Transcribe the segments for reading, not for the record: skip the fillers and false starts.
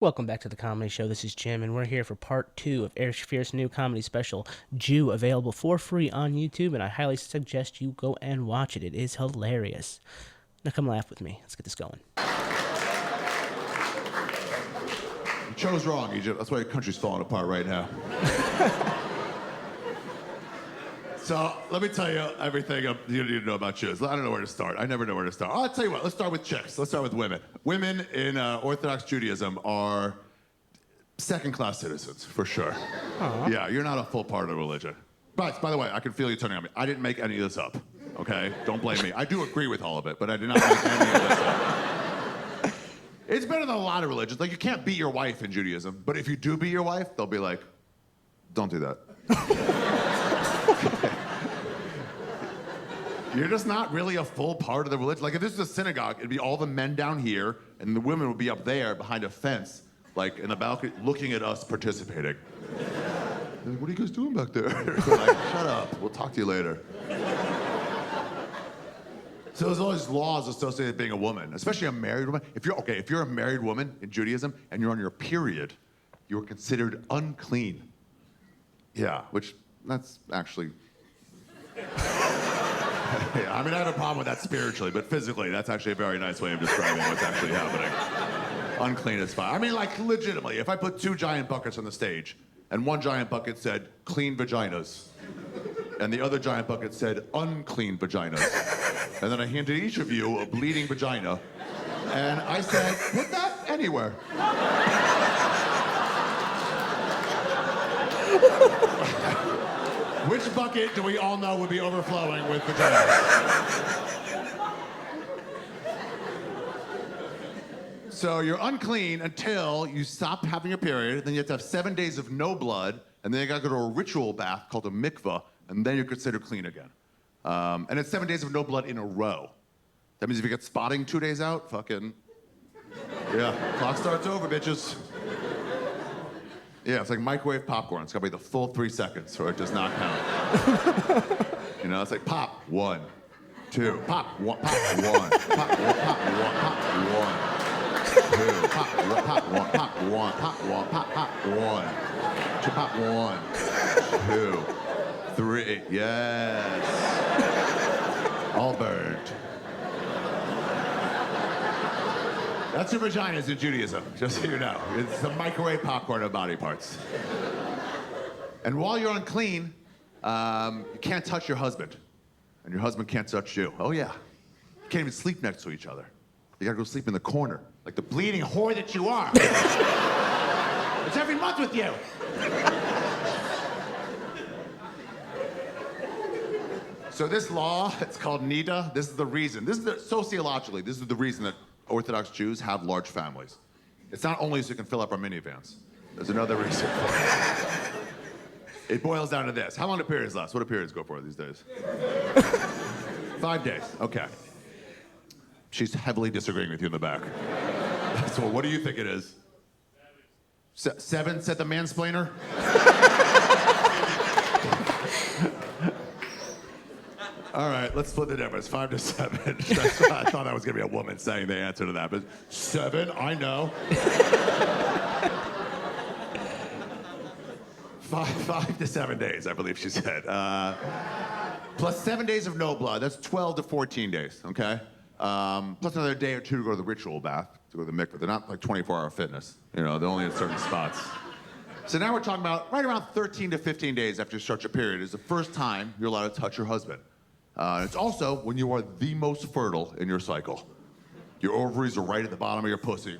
Welcome back to the Comedy Show. This is Jim, and we're here for part 2 of Ari Shaffir's new comedy special, Jew, available for free on YouTube, and I highly suggest you go and watch it. It is hilarious. Now come laugh with me. Let's get this going. You chose wrong, Egypt. That's why your country's falling apart right now. So let me tell you everything you need to know about Jews. I don't know where to start. I never know where to start. I'll tell you what. Let's start with chicks. Let's start with women. Women in Orthodox Judaism are second-class citizens, for sure. Aww. Yeah, you're not a full part of the religion. But, by the way, I can feel you turning on me. I didn't make any of this up, okay? Don't blame me. I do agree with all of it, but I did not make any of this up. It's better than a lot of religions. Like, you can't beat your wife in Judaism, but if you do beat your wife, they'll be like, don't do that. You're just not really a full part of the religion. Like, if this is a synagogue, it'd be all the men down here, and the women would be up there behind a fence, like in the balcony, looking at us participating. Like, what are you guys doing back there? We're like, shut up. We'll talk to you later. So there's all these laws associated with being a woman, especially a married woman. If you're a married woman in Judaism and you're on your period, you're considered unclean. Yeah, which that's actually. Yeah, I mean, I have a problem with that spiritually, but physically, that's actually a very nice way of describing what's actually happening. Unclean is fine. I mean, like, legitimately, if I put 2 giant buckets on the stage, and one giant bucket said, clean vaginas, and the other giant bucket said, unclean vaginas, and then I handed each of you a bleeding vagina, and I said, put that anywhere. Which bucket do we all know would be overflowing with vaginas? So you're unclean until you stop having your period, then you have to have 7 days of no blood, and then you gotta go to a ritual bath called a mikvah, and then you're considered clean again. And it's 7 days of no blood in a row. That means if you get spotting 2 days out, fucking, yeah, clock starts over, bitches. Yeah, it's like microwave popcorn. It's gotta be the full 3 seconds, or it does not count. You know, it's like pop, 1, 2, pop, 1, pop, 1, pop, 1, pop, 1, pop, 1, 2, pop, 1, pop, 1, pop, 1, pop, 1, pop, pop, 1, 2, pop, 1, 2, 3, yes. All burned. That's your vaginas in Judaism, just so you know. It's the microwave popcorn of body parts. And while you're unclean, you can't touch your husband. And your husband can't touch you. Oh, yeah. You can't even sleep next to each other. You gotta go sleep in the corner, like the bleeding whore that you are. It's every month with you. So this law, it's called Nida. This is the reason. Sociologically, this is the reason that Orthodox Jews have large families. It's not only so you can fill up our minivans. There's another reason for it. It boils down to this. How long do periods last? What do periods go for these days? 5 days, okay. She's heavily disagreeing with you in the back. So what do you think it is? 7, said the mansplainer? All right, let's split the difference. 5 to 7. That's what I thought that was gonna be a woman saying the answer to that, but 7, I know. 5 to 7 days, I believe she said. Plus 7 days of no blood. That's 12 to 14 days, okay? Plus another day or 2 to go to the ritual bath, to go to the mikvah. They're not like 24-hour fitness. You know, they're only in certain spots. So now we're talking about right around 13 to 15 days after you start your period is the first time you're allowed to touch your husband. It's also when you are the most fertile in your cycle. Your ovaries are right at the bottom of your pussy.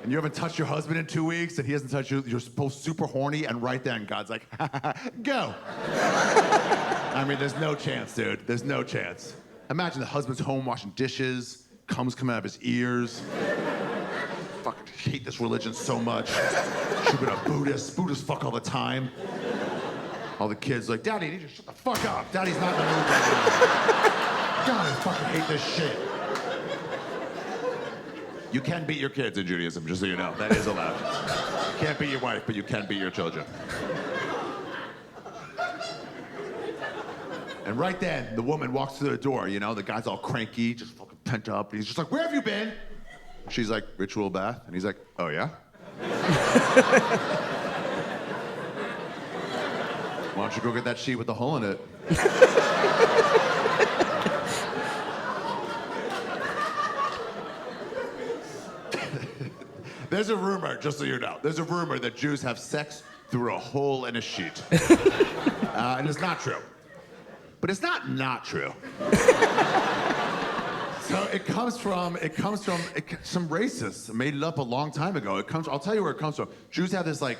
And you haven't touched your husband in 2 weeks, and he hasn't touched you. You're supposed super horny, and right then, God's like, go. I mean, there's no chance, dude. There's no chance. Imagine the husband's home washing dishes, cum's coming out of his ears. Fucking hate this religion so much. Should've been a Buddhist. Buddhists fuck all the time. All the kids like, Daddy, you need to shut the fuck up. Daddy's not in the mood right now. God, I fucking hate this shit. You can beat your kids in Judaism, just so you know. That is allowed. You can't beat your wife, but you can beat your children. And right then, the woman walks through the door, you know, the guy's all cranky, just fucking pent up. And he's just like, where have you been? She's like, ritual bath. And he's like, oh, yeah? Why don't you go get that sheet with the hole in it? There's a rumor, just so you know, there's a rumor that Jews have sex through a hole in a sheet. And it's not true. But it's not true. So it comes from some racists made it up a long time ago. I'll tell you where it comes from. Jews have this like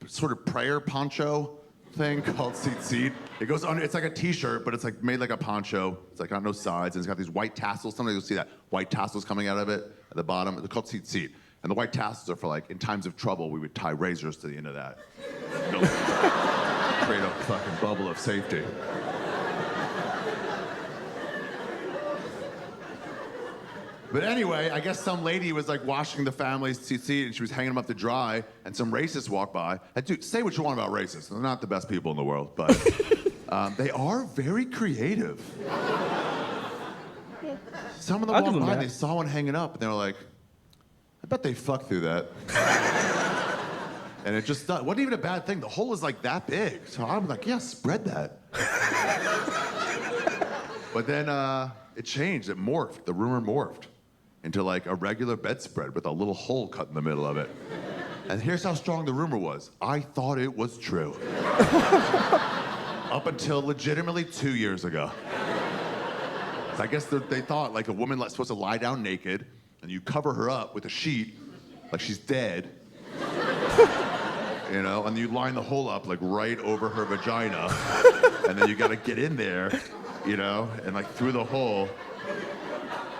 sort of prayer poncho thing called tzitzit. It goes under, it's like a t-shirt, but it's like made like a poncho. It's like got no sides, and it's got these white tassels. Sometimes you'll see that white tassels coming out of it at the bottom. They're called tzitzit. And the white tassels are for like, in times of trouble, we would tie razors to the end of that. Create a fucking bubble of safety. But anyway, I guess some lady was like washing the family's tzitzit and she was hanging them up to dry, and some racist walked by. And dude, say what you want about racists. They're not the best people in the world, but they are very creative. Some of them walked by and they saw one hanging up and they were like, I bet they fucked through that. And it just wasn't even a bad thing. The hole was like that big. So I was like, yeah, spread that. But then it changed, it morphed, the rumor morphed into like a regular bedspread with a little hole cut in the middle of it. And here's how strong the rumor was. I thought it was true. Up until legitimately 2 years ago. I guess they thought like a woman supposed to lie down naked and you cover her up with a sheet like she's dead. You know, and you line the hole up like right over her vagina. And then you gotta get in there, you know, and like through the hole.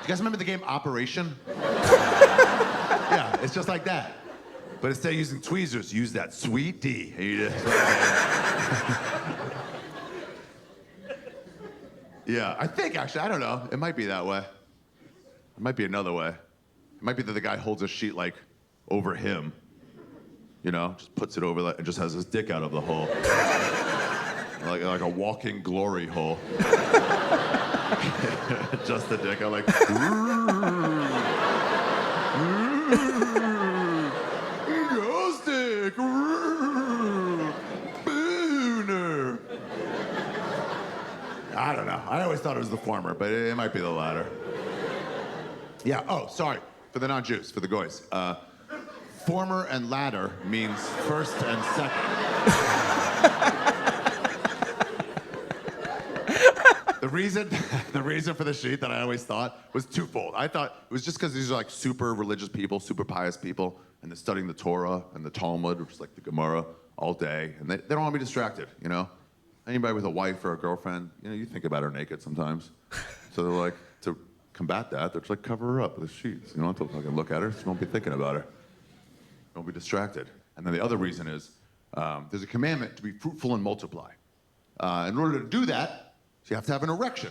You guys remember the game Operation? Yeah, it's just like that. But instead of using tweezers, use that sweet D. And you just, yeah, I think actually, I don't know. It might be that way. It might be another way. It might be that the guy holds a sheet like over him. You know, just puts it over and just has his dick out of the hole. like a walking glory hole. Just the dick. I'm like, ghost dick, booner. I don't know. I always thought it was the former, but it might be the latter. Yeah. Oh, sorry for the non-Jews, for the goys. Former and latter means first and second. The reason for the sheet that I always thought was twofold. I thought it was just because these are like super religious people, super pious people, and they're studying the Torah and the Talmud, which is like the Gemara, all day, and they don't want to be distracted, you know? Anybody with a wife or a girlfriend, you know, you think about her naked sometimes. So they're like, to combat that, they're just like, cover her up with the sheets. You don't have to fucking look at her, so you won't be thinking about her. Don't be distracted. And then the other reason is, there's a commandment to be fruitful and multiply. In order to do that, you have to have an erection.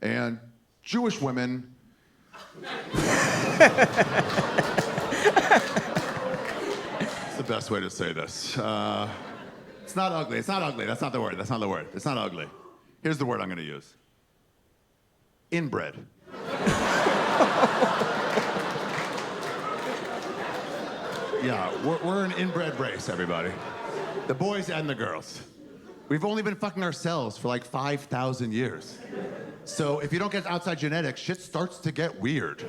And Jewish women... It's the best way to say this. It's not ugly. It's not ugly. That's not the word. That's not the word. It's not ugly. Here's the word I'm going to use. Inbred. Yeah, we're an inbred race, everybody. The boys and the girls. We've only been fucking ourselves for like 5,000 years. So if you don't get outside genetics, shit starts to get weird.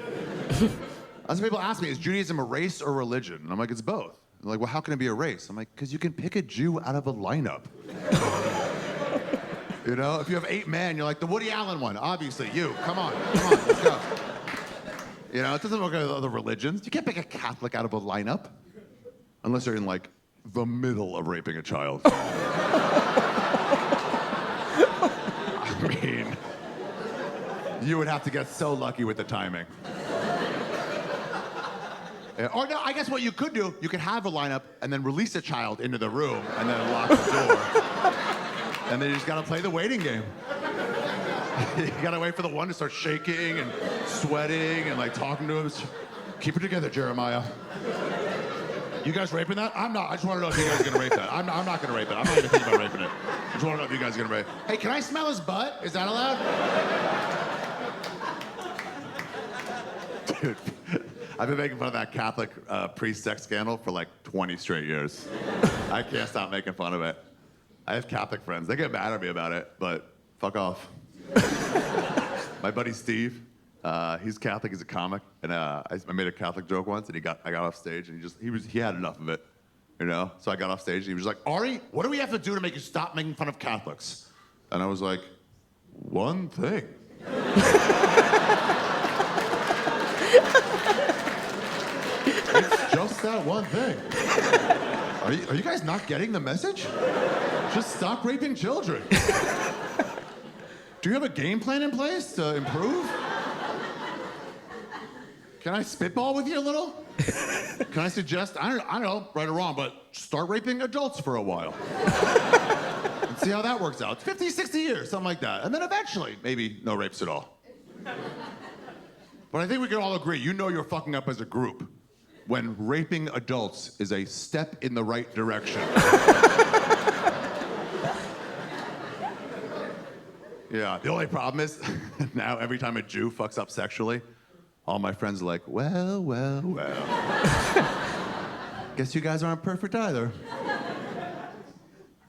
As people ask me, is Judaism a race or religion? And I'm like, it's both. They're like, well, how can it be a race? I'm like, because you can pick a Jew out of a lineup. You know, if you have 8 men, you're like, the Woody Allen one, obviously, you. Come on, let's go. You know, it doesn't work with other religions. You can't pick a Catholic out of a lineup. Unless you're in like the middle of raping a child. I mean, you would have to get so lucky with the timing. Yeah, or no, I guess what you could do, you could have a lineup and then release a child into the room and then lock the door. And then you just gotta play the waiting game. You gotta wait for the one to start shaking and sweating and like talking to him. Keep it together, Jeremiah. You guys raping that? I'm not. I just want to know if you guys are gonna rape that. I'm not gonna rape it. I'm not even thinking about raping it. I just want to know if you guys are gonna rape it. Hey, can I smell his butt? Is that allowed? Dude, I've been making fun of that Catholic priest-sex scandal for like 20 straight years. I can't stop making fun of it. I have Catholic friends. They get mad at me about it, but fuck off. My buddy Steve, he's Catholic, he's a comic, and I made a Catholic joke once, and I got off stage, and he had enough of it, you know? So I got off stage, and he was like, Ari, what do we have to do to make you stop making fun of Catholics? And I was like, one thing. It's just that one thing. Are you guys not getting the message? Just stop raping children. Do you have a game plan in place to improve? Can I spitball with you a little? Can I suggest, I don't know, right or wrong, but start raping adults for a while. And see how that works out. 50, 60 years, something like that. And then eventually, maybe no rapes at all. But I think we can all agree, you know you're fucking up as a group when raping adults is a step in the right direction. Yeah, the only problem is, now every time a Jew fucks up sexually, all my friends are like, well, well, well. Guess you guys aren't perfect either.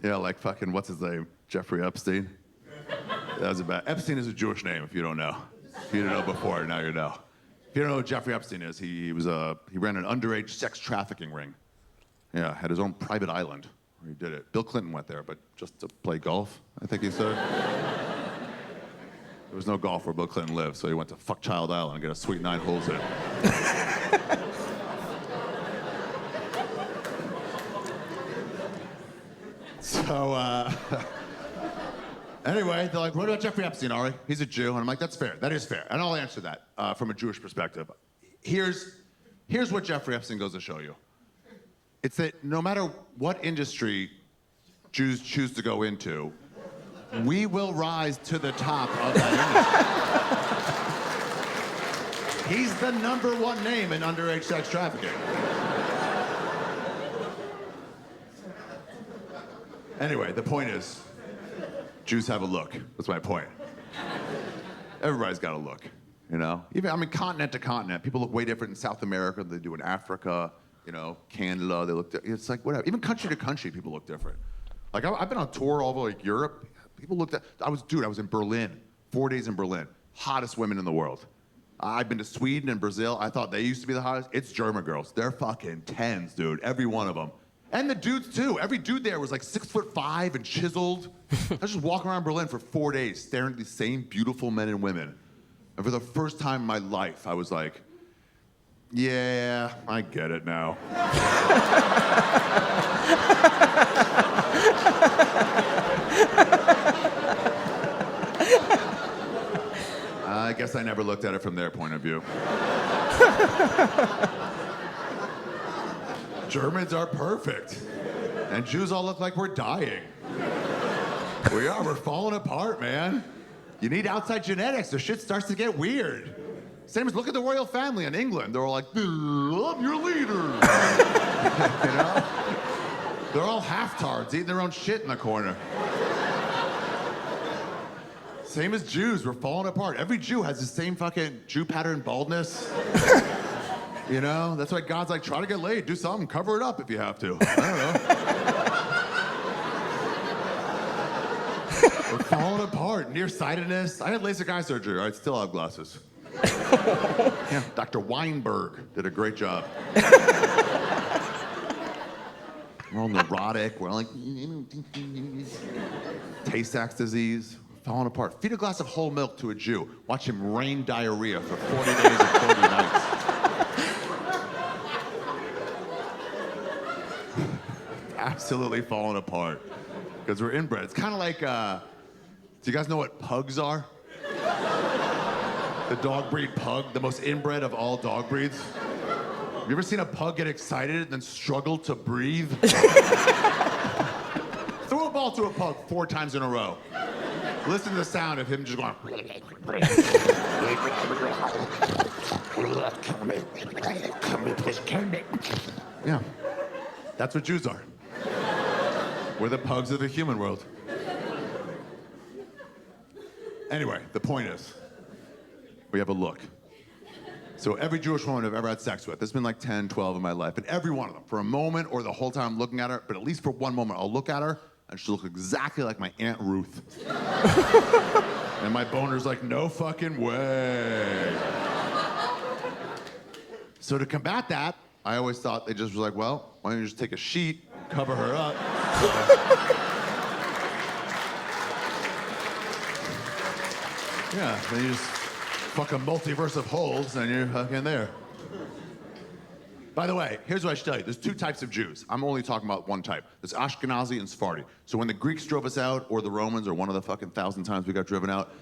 Yeah, like fucking, what's his name? Jeffrey Epstein? That was bad. Epstein is a Jewish name, if you don't know. If you didn't know before, now you know. If you don't know who Jeffrey Epstein is, he ran an underage sex trafficking ring. Yeah, had his own private island where he did it. Bill Clinton went there, but just to play golf, I think he said. There was no golf where Bill Clinton lived, so he went to Fuck Child Island and get a sweet 9 holes in. So, anyway, they're like, what about Jeffrey Epstein, Ari? He's a Jew. And I'm like, that's fair. That is fair. And I'll answer that from a Jewish perspective. Here's what Jeffrey Epstein goes to show you. It's that no matter what industry Jews choose to go into, we will rise to the top of that industry. He's the #1 name in underage sex trafficking. Anyway, the point is, Jews have a look. That's my point. Everybody's got a look, you know? Even, I mean, continent to continent, people look way different in South America than they do in Africa, you know, Canada, they look, it's like, whatever. Even country to country, people look different. Like, I've been on tour all over, like, Europe. People looked at, I was in Berlin, 4 days in Berlin. Hottest women in the world. I've been to Sweden and Brazil. I thought they used to be the hottest. It's German girls. They're fucking 10s, dude, every one of them. And the dudes, too. Every dude there was like 6'5" and chiseled. I was just walking around Berlin for 4 days, staring at these same beautiful men and women. And for the first time in my life, I was like, yeah, I get it now. I guess I never looked at it from their point of view. Germans are perfect. And Jews all look like we're dying. We're falling apart, man. You need outside genetics, or shit starts to get weird. Same as look at the royal family in England. They're all like, I'm your leader. You know? They're all half-tards, eating their own shit in the corner. Same as Jews, we're falling apart. Every Jew has the same fucking Jew pattern baldness. You know, that's why God's like, try to get laid, do something, cover it up if you have to. I don't know. We're falling apart, nearsightedness. I had LASIK eye surgery, I still have glasses. Yeah, Dr. Weinberg did a great job. We're all neurotic, we're all like, Tay-Sachs disease. Falling apart. Feed a glass of whole milk to a Jew. Watch him rain diarrhea for 40 days and 40 nights. Absolutely falling apart. Because we're inbred. It's kind of like, do you guys know what pugs are? The dog breed pug, the most inbred of all dog breeds. Have you ever seen a pug get excited and then struggle to breathe? Throw a ball to a pug 4 times in a row. Listen to the sound of him just going. Yeah, that's what Jews are. We're the pugs of the human world. Anyway, the point is, we have a look. So every Jewish woman I've ever had sex with, there's been like 10, 12 in my life, and every one of them, for a moment or the whole time I'm looking at her, but at least for one moment, I'll look at her, and she'll look exactly like my Aunt Ruth. And my boner's like, no fucking way. So to combat that, I always thought they just was like, well, why don't you just take a sheet, cover her up. Yeah, then you just fuck a multiverse of holes and you're fucking there. By the way, here's what I should tell you. There's two types of Jews. I'm only talking about one type. There's Ashkenazi and Sephardi. So when the Greeks drove us out, or the Romans, or one of the fucking 1,000 times we got driven out,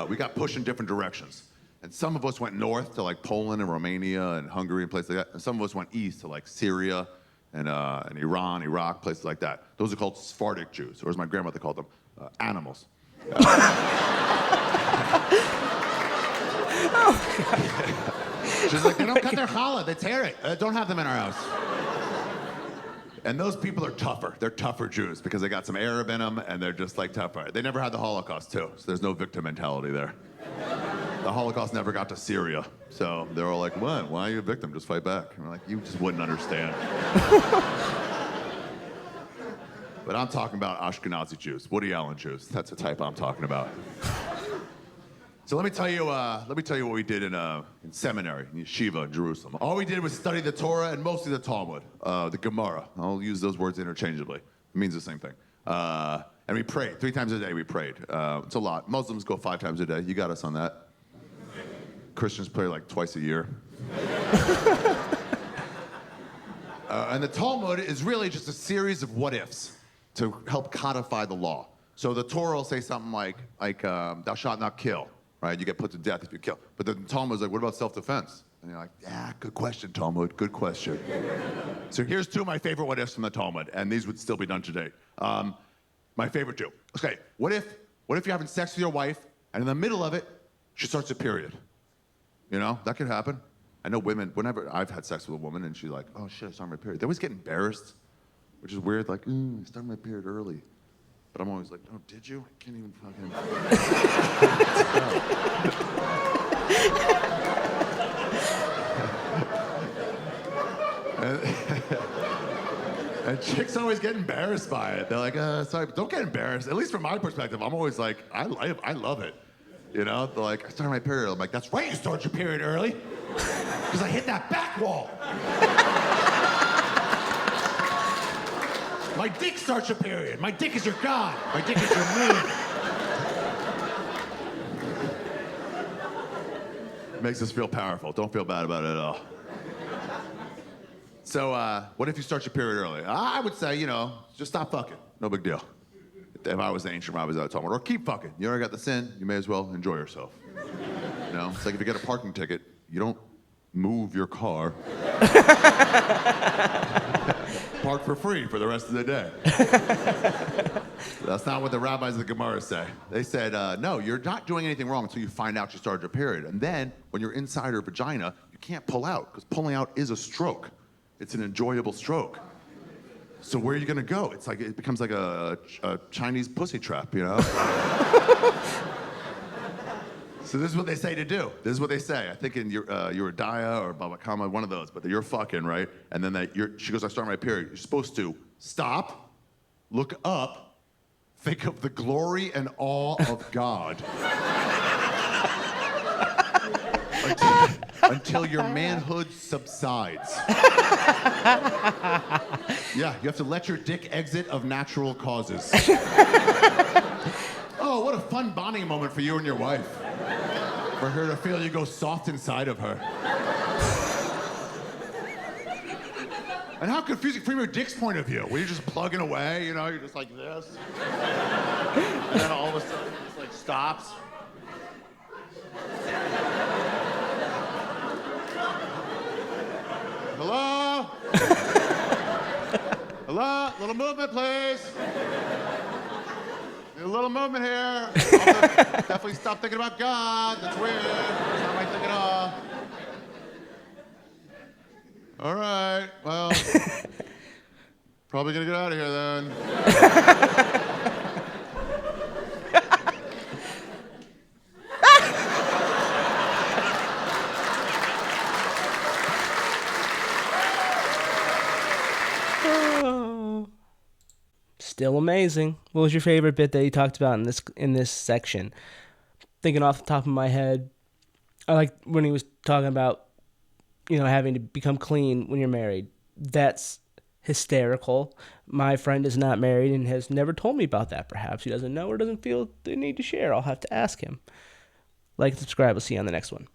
we got pushed in different directions. And some of us went north to like Poland and Romania and Hungary and places like that. And some of us went east to like Syria and Iran, Iraq, places like that. Those are called Sephardic Jews, or as my grandmother called them, animals. She's like, they don't cut their challah, they tear it. Don't have them in our house. And those people are tougher. They're tougher Jews because they got some Arab in them and they're just like tougher. They never had the Holocaust too, so there's no victim mentality there. The Holocaust never got to Syria, so they're all like, what? Why are you a victim? Just fight back. And we're like, you just wouldn't understand. But I'm talking about Ashkenazi Jews, Woody Allen Jews. That's the type I'm talking about. So let me tell you what we did in seminary, in yeshiva in Jerusalem. All we did was study the Torah and mostly the Talmud, the Gemara. I'll use those words interchangeably. It means the same thing. And we prayed. 3 times a day we prayed. It's a lot. Muslims go 5 times a day. You got us on that. Christians pray like twice a year. And the Talmud is really just a series of what-ifs to help codify the law. So the Torah will say something like thou shalt not kill, right? You get put to death if you kill. But the Talmud is like, what about self-defense? And you're like, yeah, good question, Talmud, good question. So here's 2 of my favorite what-ifs from the Talmud, and these would still be done today. My favorite 2. Okay, what if you're having sex with your wife, and in the middle of it, she starts a period? You know, that could happen. I know women, whenever I've had sex with a woman, and she's like, oh shit, I started my period. They always get embarrassed, which is weird, like, I started my period early. But I'm always like, oh, did you? I can't even fucking... And chicks always get embarrassed by it. They're like, sorry, but don't get embarrassed. At least from my perspective, I'm always like, I love it. You know, they're like, I started my period. I'm like, that's right, you start your period early. Because I hit that back wall. My dick starts your period. My dick is your god. My dick is your moon. Makes us feel powerful. Don't feel bad about it at all. So, what if you start your period early? I would say, you know, just stop fucking. No big deal. If I was the ancient rabbis, I would tell them, or keep fucking. You already got the sin. You may as well enjoy yourself. You know, it's like if you get a parking ticket, you don't move your car. Park for free for the rest of the day. That's not what the rabbis of the Gemara say. They said, no, you're not doing anything wrong until you find out you started your period. And then, when you're inside her vagina, you can't pull out, because pulling out is a stroke. It's an enjoyable stroke. So where are you gonna go? It's like, it becomes like a Chinese pussy trap, you know? So this is what they say to do. This is what they say. I think in Uridaya or Baba Kama, one of those, but you're fucking, right? And then she goes, I start my period. You're supposed to stop, look up, think of the glory and awe of God. Until your manhood subsides. Yeah, you have to let your dick exit of natural causes. Oh, what a fun bonding moment for you and your wife. For her to feel you go soft inside of her. And how confusing from your dick's point of view, where you're just plugging away, you know, you're just like this. And then all of a sudden it just like stops. Hello? Hello? Little movement, please. Need a little movement here. Definitely stop thinking about God. That's weird. That's not my thing at all. All right. Well, probably gonna get out of here then. Still amazing. What was your favorite bit that he talked about in this section? Thinking off the top of my head, I like when he was talking about having to become clean when you're married. That's hysterical. My friend is not married and has never told me about that. Perhaps he doesn't know or doesn't feel the need to share. I'll have to ask him. Like and subscribe. We'll see you on the next one.